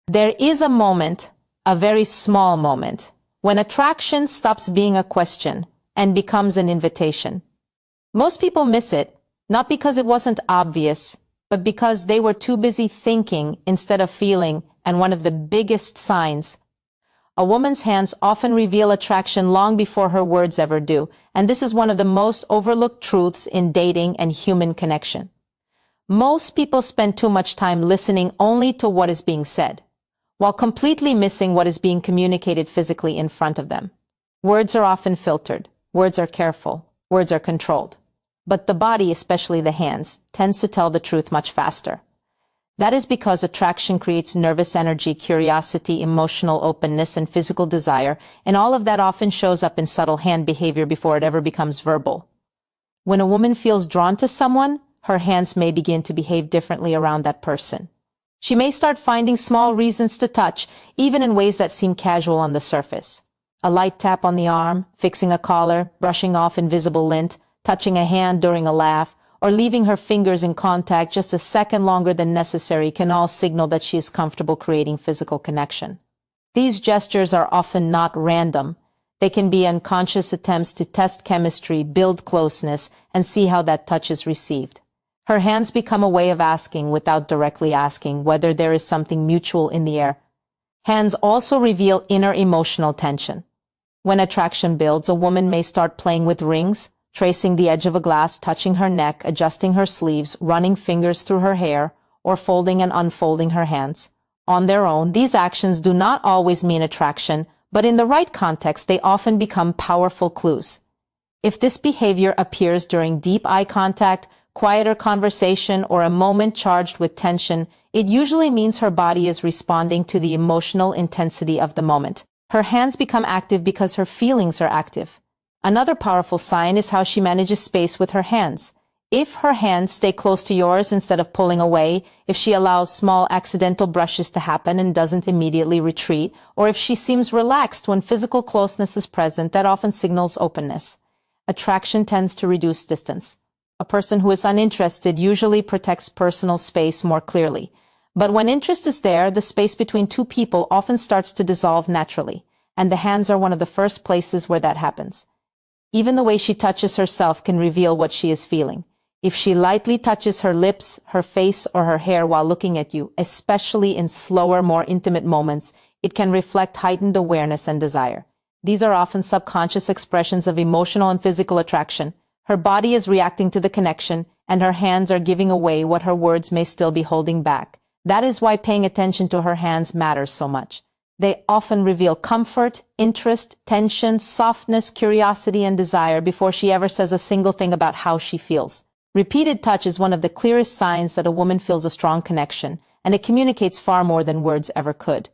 There is a moment, a very small moment, when attraction stops being a question and becomes an invitation. Most people miss it, not because it wasn't obvious, but because they were too busy thinking instead of feeling, and one of the biggest signs. A woman's hands often reveal attraction long before her words ever do, and this is one of the most overlooked truths in dating and human connection. Most people spend too much time listening only to what is being said, while completely missing what is being communicated physically in front of them. Words are often filtered, words are careful, words are controlled. But the body, especially the hands, tends to tell the truth much faster. That is because attraction creates nervous energy, curiosity, emotional openness, and physical desire, and all of that often shows up in subtle hand behavior before it ever becomes verbal. When a woman feels drawn to someone, her hands may begin to behave differently around that person. She may start finding small reasons to touch, even in ways that seem casual on the surface. A light tap on the arm, fixing a collar, brushing off invisible lint, touching a hand during a laugh, or leaving her fingers in contact just a second longer than necessary can all signal that she is comfortable creating physical connection. These gestures are often not random. They can be unconscious attempts to test chemistry, build closeness, and see how that touch is received. Her hands become a way of asking, without directly asking, whether there is something mutual in the air. Hands also reveal inner emotional tension. When attraction builds, a woman may start playing with rings, tracing the edge of a glass, touching her neck, adjusting her sleeves, running fingers through her hair, or folding and unfolding her hands. On their own, these actions do not always mean attraction, but in the right context, they often become powerful clues. If this behavior appears during deep eye contact, quieter conversation, or a moment charged with tension, it usually means her body is responding to the emotional intensity of the moment. Her hands become active because her feelings are active. Another powerful sign is how she manages space with her hands. If her hands stay close to yours instead of pulling away, if she allows small accidental brushes to happen and doesn't immediately retreat, or if she seems relaxed when physical closeness is present, that often signals openness. Attraction tends to reduce distance. A person who is uninterested usually protects personal space more clearly. But when interest is there, the space between two people often starts to dissolve naturally, and the hands are one of the first places where that happens. Even the way she touches herself can reveal what she is feeling. If she lightly touches her lips, her face, or her hair while looking at you, especially in slower, more intimate moments, it can reflect heightened awareness and desire. These are often subconscious expressions of emotional and physical attraction. Her body is reacting to the connection, and her hands are giving away what her words may still be holding back. That is why paying attention to her hands matters so much. They often reveal comfort, interest, tension, softness, curiosity, and desire before she ever says a single thing about how she feels. Repeated touch is one of the clearest signs that a woman feels a strong connection, and it communicates far more than words ever could.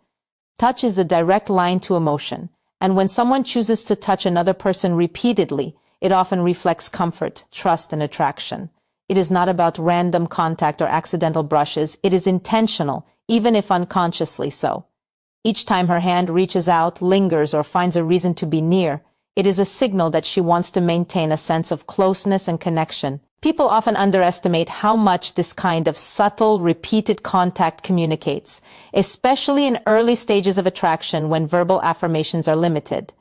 Touch is a direct line to emotion, and when someone chooses to touch another person repeatedly, it often reflects comfort, trust, and attraction. It is not about random contact or accidental brushes. It is intentional, even if unconsciously so. Each time her hand reaches out, lingers, or finds a reason to be near, it is a signal that she wants to maintain a sense of closeness and connection. People often underestimate how much this kind of subtle, repeated contact communicates, especially in early stages of attraction when verbal affirmations are limited.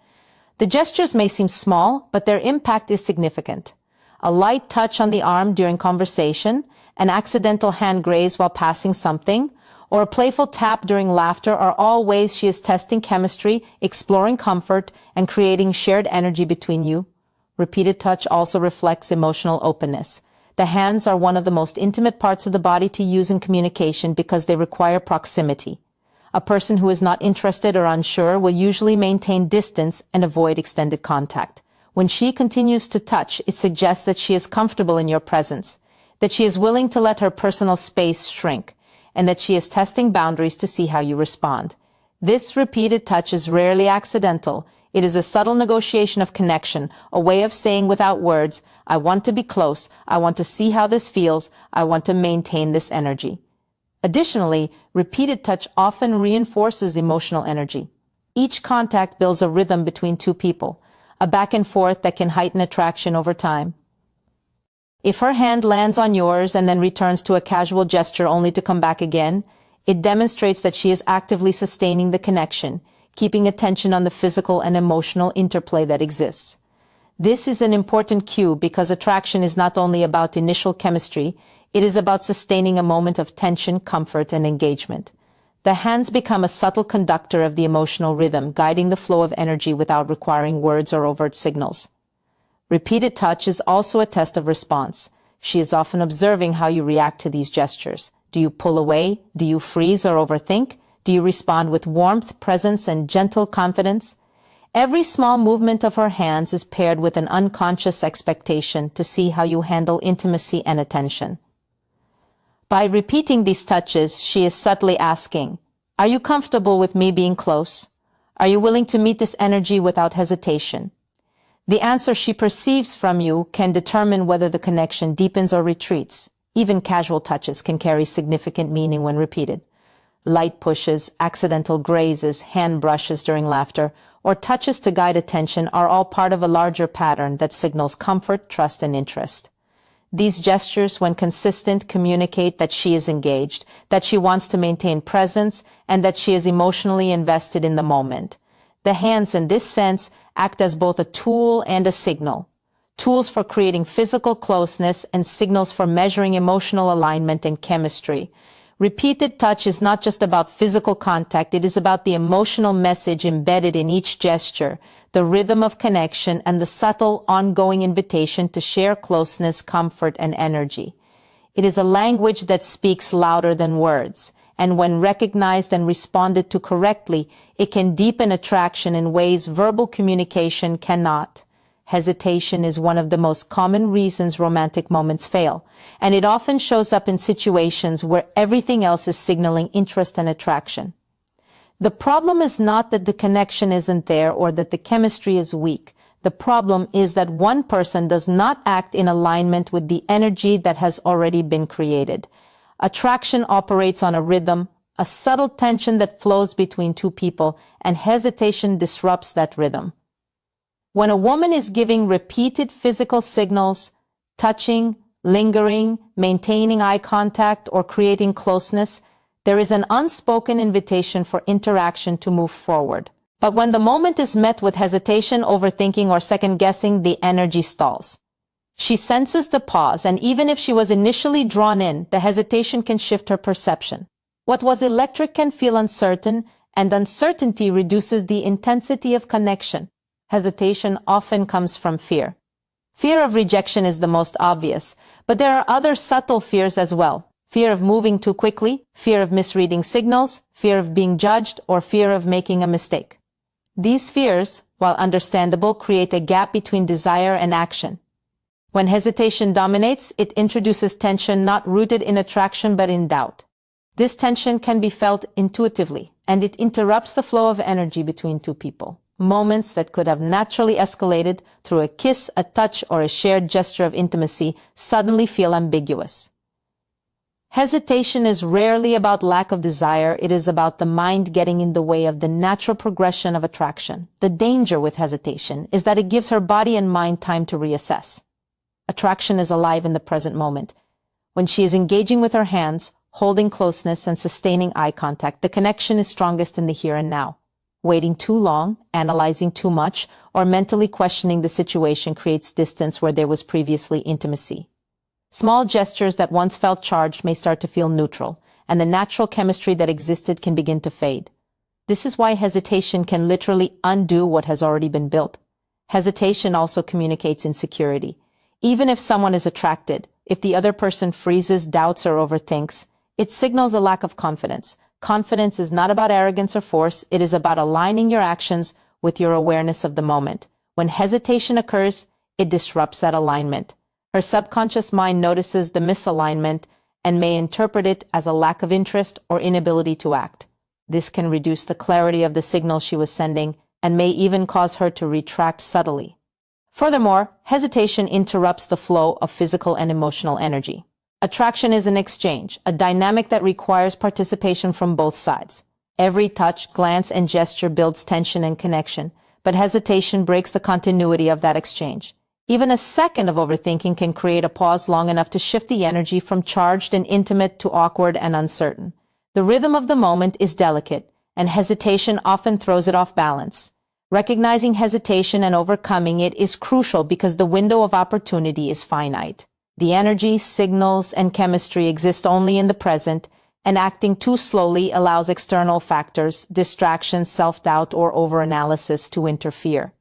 The gestures may seem small, but their impact is significant. A light touch on the arm during conversation, an accidental hand graze while passing something, or a playful tap during laughter are all ways she is testing chemistry, exploring comfort, and creating shared energy between you. Repeated touch also reflects emotional openness. The hands are one of the most intimate parts of the body to use in communication because they require proximity. A person who is not interested or unsure will usually maintain distance and avoid extended contact. When she continues to touch, it suggests that she is comfortable in your presence, that she is willing to let her personal space shrink, and that she is testing boundaries to see how you respond. This repeated touch is rarely accidental. It is a subtle negotiation of connection, a way of saying without words, I want to be close, I want to see how this feels, I want to maintain this energy. Additionally, repeated touch often reinforces emotional energy. Each contact builds a rhythm between two people, a back and forth that can heighten attraction over time. If her hand lands on yours and then returns to a casual gesture only to come back again, It demonstrates that she is actively sustaining the connection, keeping attention on the physical and emotional interplay that exists. This is an important cue because attraction is not only about initial chemistry, it is about sustaining a moment of tension, comfort, and engagement. The hands become a subtle conductor of the emotional rhythm, guiding the flow of energy without requiring words or overt signals. Repeated touch is also a test of response. She is often observing how you react to these gestures. Do you pull away? Do you freeze or overthink? Do you respond with warmth, presence, and gentle confidence? Every small movement of her hands is paired with an unconscious expectation to see how you handle intimacy and attention. By repeating these touches, she is subtly asking, "Are you comfortable with me being close? Are you willing to meet this energy without hesitation?" The answer she perceives from you can determine whether the connection deepens or retreats. Even casual touches can carry significant meaning when repeated. Light pushes, accidental grazes, hand brushes during laughter, or touches to guide attention are all part of a larger pattern that signals comfort, trust, and interest. These gestures, when consistent, communicate that she is engaged, that she wants to maintain presence, and that she is emotionally invested in the moment. The hands, in this sense, act as both a tool and a signal. Tools for creating physical closeness and signals for measuring emotional alignment and chemistry. Repeated touch is not just about physical contact, it is about the emotional message embedded in each gesture, the rhythm of connection, and the subtle, ongoing invitation to share closeness, comfort, and energy. It is a language that speaks louder than words, and when recognized and responded to correctly, it can deepen attraction in ways verbal communication cannot. Hesitation is one of the most common reasons romantic moments fail, and it often shows up in situations where everything else is signaling interest and attraction. The problem is not that the connection isn't there or that the chemistry is weak. The problem is that one person does not act in alignment with the energy that has already been created. Attraction operates on a rhythm, a subtle tension that flows between two people, and hesitation disrupts that rhythm. When a woman is giving repeated physical signals, touching, lingering, maintaining eye contact, or creating closeness, there is an unspoken invitation for interaction to move forward. But when the moment is met with hesitation, overthinking, or second-guessing, the energy stalls. She senses the pause, and even if she was initially drawn in, the hesitation can shift her perception. What was electric can feel uncertain, and uncertainty reduces the intensity of connection. Hesitation often comes from fear. Fear of rejection is the most obvious, but there are other subtle fears as well. Fear of moving too quickly, fear of misreading signals, fear of being judged, or fear of making a mistake. These fears, while understandable, create a gap between desire and action. When hesitation dominates, it introduces tension not rooted in attraction but in doubt. This tension can be felt intuitively, and it interrupts the flow of energy between two people. Moments that could have naturally escalated through a kiss, a touch, or a shared gesture of intimacy suddenly feel ambiguous. Hesitation is rarely about lack of desire, it is about the mind getting in the way of the natural progression of attraction. The danger with hesitation is that it gives her body and mind time to reassess. Attraction is alive in the present moment. When she is engaging with her hands, holding closeness, and sustaining eye contact, the connection is strongest in the here and now. Waiting too long, analyzing too much, or mentally questioning the situation creates distance where there was previously intimacy. Small gestures that once felt charged may start to feel neutral, and the natural chemistry that existed can begin to fade. This is why hesitation can literally undo what has already been built. Hesitation also communicates insecurity. Even if someone is attracted, if the other person freezes, doubts, or overthinks, it signals a lack of confidence. Confidence is not about arrogance or force, it is about aligning your actions with your awareness of the moment. When hesitation occurs, it disrupts that alignment. Her subconscious mind notices the misalignment and may interpret it as a lack of interest or inability to act. This can reduce the clarity of the signal she was sending and may even cause her to retract subtly. Furthermore, hesitation interrupts the flow of physical and emotional energy. Attraction is an exchange, a dynamic that requires participation from both sides. Every touch, glance, and gesture builds tension and connection, but hesitation breaks the continuity of that exchange. Even a second of overthinking can create a pause long enough to shift the energy from charged and intimate to awkward and uncertain. The rhythm of the moment is delicate, and hesitation often throws it off balance. Recognizing hesitation and overcoming it is crucial because the window of opportunity is finite. The energy, signals, and chemistry exist only in the present, and acting too slowly allows external factors, distractions, self-doubt, or overanalysis to interfere.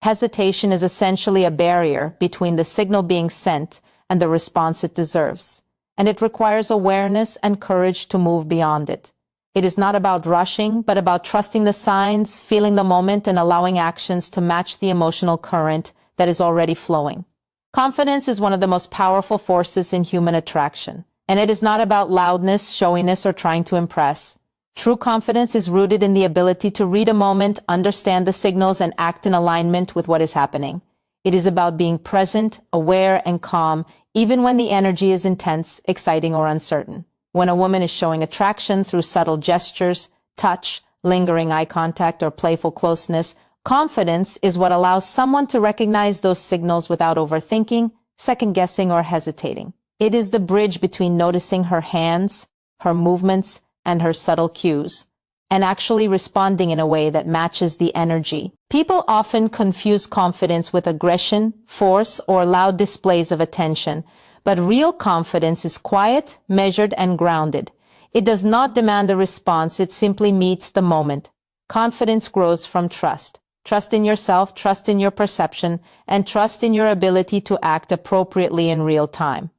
Hesitation is essentially a barrier between the signal being sent and the response it deserves, and it requires awareness and courage to move beyond it. It is not about rushing, but about trusting the signs, feeling the moment, and allowing actions to match the emotional current that is already flowing. Confidence is one of the most powerful forces in human attraction, and it is not about loudness, showiness, or trying to impress. True confidence is rooted in the ability to read a moment, understand the signals, and act in alignment with what is happening. It is about being present, aware, and calm, even when the energy is intense, exciting, or uncertain. When a woman is showing attraction through subtle gestures, touch, lingering eye contact, or playful closeness, confidence is what allows someone to recognize those signals without overthinking, second-guessing, or hesitating. It is the bridge between noticing her hands, her movements, and her subtle cues, and actually responding in a way that matches the energy. People often confuse confidence with aggression, force, or loud displays of attention, but real confidence is quiet, measured, and grounded. It does not demand a response, it simply meets the moment. Confidence grows from trust. Trust in yourself, trust in your perception, and trust in your ability to act appropriately in real time.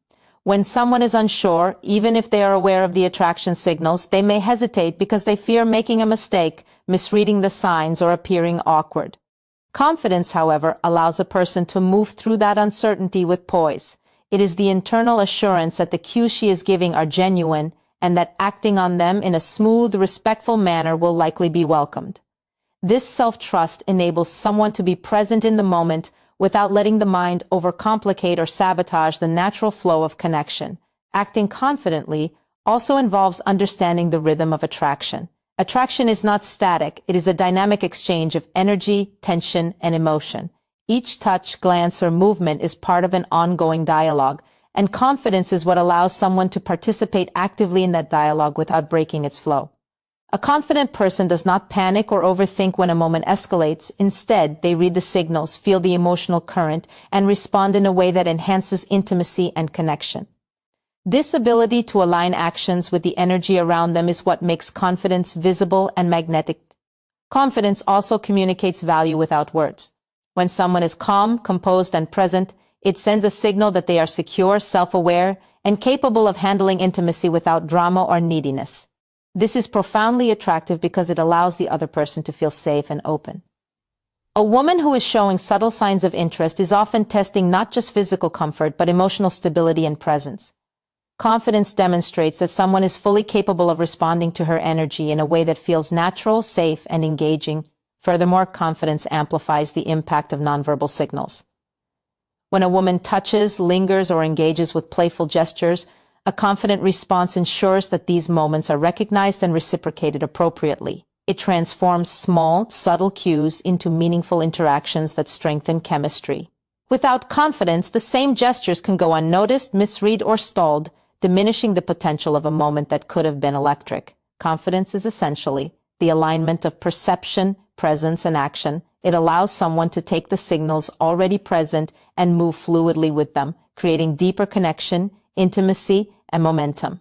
When someone is unsure, even if they are aware of the attraction signals, they may hesitate because they fear making a mistake, misreading the signs, or appearing awkward. Confidence, however, allows a person to move through that uncertainty with poise. It is the internal assurance that the cues she is giving are genuine and that acting on them in a smooth, respectful manner will likely be welcomed. This self-trust enables someone to be present in the moment without letting the mind overcomplicate or sabotage the natural flow of connection. Acting confidently also involves understanding the rhythm of attraction. Attraction is not static, it is a dynamic exchange of energy, tension, and emotion. Each touch, glance, or movement is part of an ongoing dialogue, and confidence is what allows someone to participate actively in that dialogue without breaking its flow. A confident person does not panic or overthink when a moment escalates. Instead, they read the signals, feel the emotional current, and respond in a way that enhances intimacy and connection. This ability to align actions with the energy around them is what makes confidence visible and magnetic. Confidence also communicates value without words. When someone is calm, composed, and present, it sends a signal that they are secure, self-aware, and capable of handling intimacy without drama or neediness. This is profoundly attractive because it allows the other person to feel safe and open. A woman who is showing subtle signs of interest is often testing not just physical comfort, but emotional stability and presence. Confidence demonstrates that someone is fully capable of responding to her energy in a way that feels natural, safe, and engaging. Furthermore, confidence amplifies the impact of nonverbal signals. When a woman touches, lingers, or engages with playful gestures, a confident response ensures that these moments are recognized and reciprocated appropriately. It transforms small, subtle cues into meaningful interactions that strengthen chemistry. Without confidence, the same gestures can go unnoticed, misread, or stalled, diminishing the potential of a moment that could have been electric. Confidence is essentially the alignment of perception, presence, and action. It allows someone to take the signals already present and move fluidly with them, creating deeper connection, intimacy, and momentum.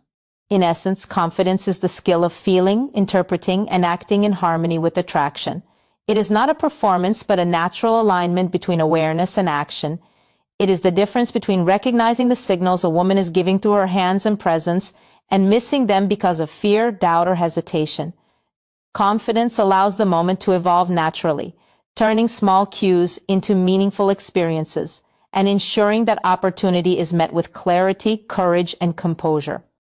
In essence, confidence is the skill of feeling, interpreting, and acting in harmony with attraction. It is not a performance, but a natural alignment between awareness and action. It is the difference between recognizing the signals a woman is giving through her hands and presence and missing them because of fear, doubt, or hesitation. Confidence allows the moment to evolve naturally, turning small cues into meaningful experiences and ensuring that opportunity is met with clarity, courage, and composure.